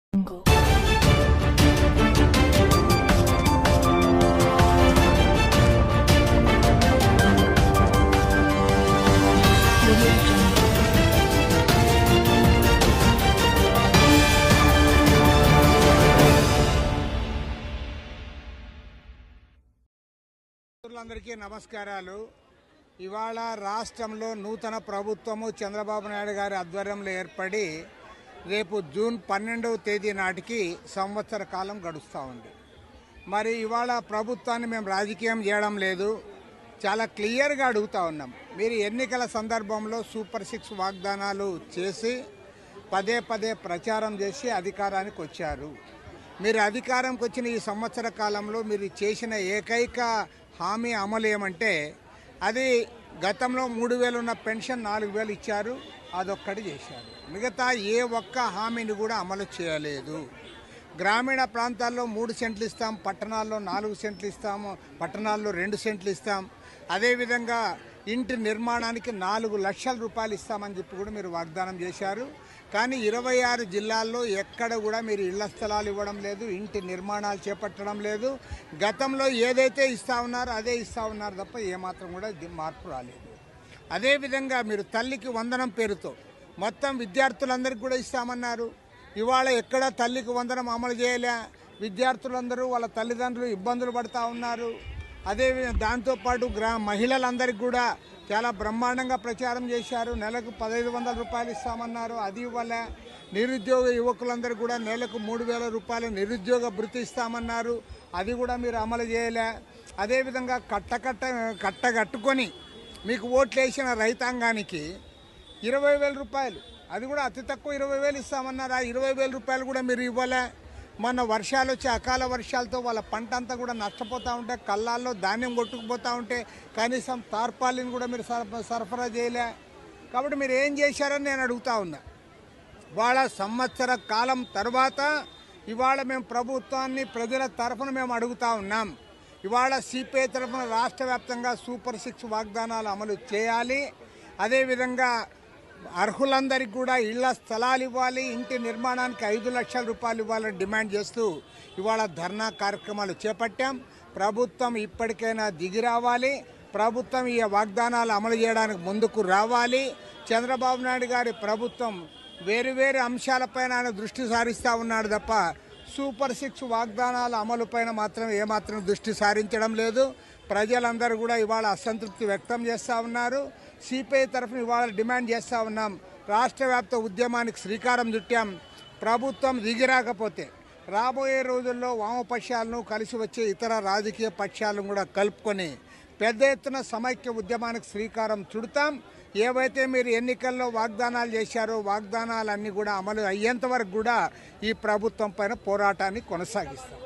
అందరికీ నమస్కారాలు. ఇవాళ రాష్ట్రంలో నూతన ప్రభుత్వము చంద్రబాబు నాయుడు గారి ఆధ్వర్యంలో ఏర్పడి రేపు జూన్ 12వ తేదీ నాటికి సంవత్సర కాలం గడుస్తూ ఉంది. మరి ఇవాళ ప్రభుత్వాన్ని మేము రాజకీయం చేయడం లేదు, చాలా క్లియర్గా అడుగుతూ ఉన్నాం. మీరు ఎన్నికల సందర్భంలో సూపర్ 6 వాగ్దానాలు చేసి పదే పదే ప్రచారం చేసి అధికారానికి వచ్చారు. మీరు అధికారంకి వచ్చిన ఈ సంవత్సర కాలంలో మీరు చేసిన ఏకైక హామీ అమలు ఏమంటే అది గతంలో 3,000 ఉన్న పెన్షన్ 4,000 ఇచ్చారు, అదొక్కటి చేశారు. మిగతా ఏ ఒక్క హామీని కూడా అమలు చేయలేదు. గ్రామీణ ప్రాంతాల్లో 3 సెంట్లు ఇస్తాం, పట్టణాల్లో 4 సెంట్లు ఇస్తాము, పట్టణాల్లో 2 సెంట్లు ఇస్తాం. అదేవిధంగా ఇంటి నిర్మాణానికి 4 లక్షల రూపాయలు ఇస్తామని చెప్పి కూడా మీరు వాగ్దానం చేశారు. కానీ 26 జిల్లాల్లో ఎక్కడ కూడా మీరు ఇళ్ల స్థలాలు ఇవ్వడం లేదు, ఇంటి నిర్మాణాలు చేపట్టడం లేదు. గతంలో ఏదైతే ఇస్తా ఉన్నారో అదే ఇస్తా ఉన్నారు తప్ప ఏమాత్రం కూడా మార్పు రాలేదు. అదేవిధంగా మీరు తల్లికి వందనం పేరుతో మొత్తం విద్యార్థులందరికీ కూడా ఇస్తామన్నారు. ఇవాళ ఎక్కడ తల్లికి వందనం అమలు చేయలే. విద్యార్థులందరూ వాళ్ళ తల్లిదండ్రులు ఇబ్బందులు పడుతూ ఉన్నారు. అదేవిధంగా దాంతోపాటు మహిళలందరికీ కూడా చాలా బ్రహ్మాండంగా ప్రచారం చేశారు. నెలకు 1,500 రూపాయలు ఇస్తామన్నారు, అది ఇవ్వలే. నిరుద్యోగ యువకులందరికీ కూడా నెలకు 3,000 రూపాయలు నిరుద్యోగ భృతి ఇస్తామన్నారు, అది కూడా మీరు అమలు చేయలే. అదేవిధంగా కట్టగట్టుకొని మీకు ఓట్లు వేసిన రైతాంగానికి 20,000 రూపాయలు, అది కూడా అతి తక్కువ 20,000 ఇస్తామన్నారు. ఆ 20,000 రూపాయలు కూడా మీరు ఇవ్వలే. మొన్న వర్షాలు వచ్చి అకాల వర్షాలతో వాళ్ళ పంట అంతా కూడా నష్టపోతూ ఉంటే, కళ్ళాల్లో ధాన్యం కొట్టుకుపోతూ ఉంటే కనీసం తార్పాలిని కూడా మీరు సరఫరా చేయలే. కాబట్టి మీరు ఏం చేశారని నేను అడుగుతా ఉన్నా. వాళ్ళ సంవత్సర కాలం తర్వాత ఇవాళ మేము ప్రభుత్వాన్ని ప్రజల తరఫున మేము అడుగుతూ ఉన్నాం. ఇవాళ సిపిఐ తరఫున రాష్ట్ర వ్యాప్తంగా సూపర్ 6 వాగ్దానాలు అమలు చేయాలి. అదేవిధంగా అర్హులందరికీ కూడా ఇళ్ల స్థలాలు ఇవ్వాలి, ఇంటి నిర్మాణానికి 5 లక్షల రూపాయలు ఇవ్వాలని డిమాండ్ చేస్తూ ఇవాళ ధర్నా కార్యక్రమాలు చేపట్టాం. ప్రభుత్వం ఇప్పటికైనా దిగి రావాలి. ప్రభుత్వం ఈ వాగ్దానాలు అమలు చేయడానికి ముందుకు రావాలి. చంద్రబాబు నాయుడు గారి ప్రభుత్వం వేరు అంశాలపైన ఆయన దృష్టి సారిస్తూ ఉన్నాడు తప్ప సూపర్ 6 వాగ్దానాల అమలుపైన మాత్రం ఏమాత్రం దృష్టి సారించడం లేదు. ప్రజలందరూ కూడా ఇవాళ అసంతృప్తి వ్యక్తం చేస్తూ ఉన్నారు. సిపిఐ తరఫున ఇవాళ డిమాండ్ చేస్తూ ఉన్నాం. రాష్ట్ర వ్యాప్త ఉద్యమానికి శ్రీకారం చుట్టాం. ప్రభుత్వం దిగిరాకపోతే రాబోయే రోజుల్లో వామపక్షాలను కలిసి వచ్చే ఇతర రాజకీయ పక్షాలను కూడా కలుపుకొని పెద్ద ఎత్తున సమైక్య ఉద్యమానికి శ్రీకారం చుడతాం. ఏవైతే మీరు ఎన్నికల్లో వాగ్దానాలు చేశారో వాగ్దానాలన్నీ కూడా అమలు అయ్యేంత వరకు కూడా ఈ ప్రభుత్వం పైన పోరాటాన్ని కొనసాగిస్తాం.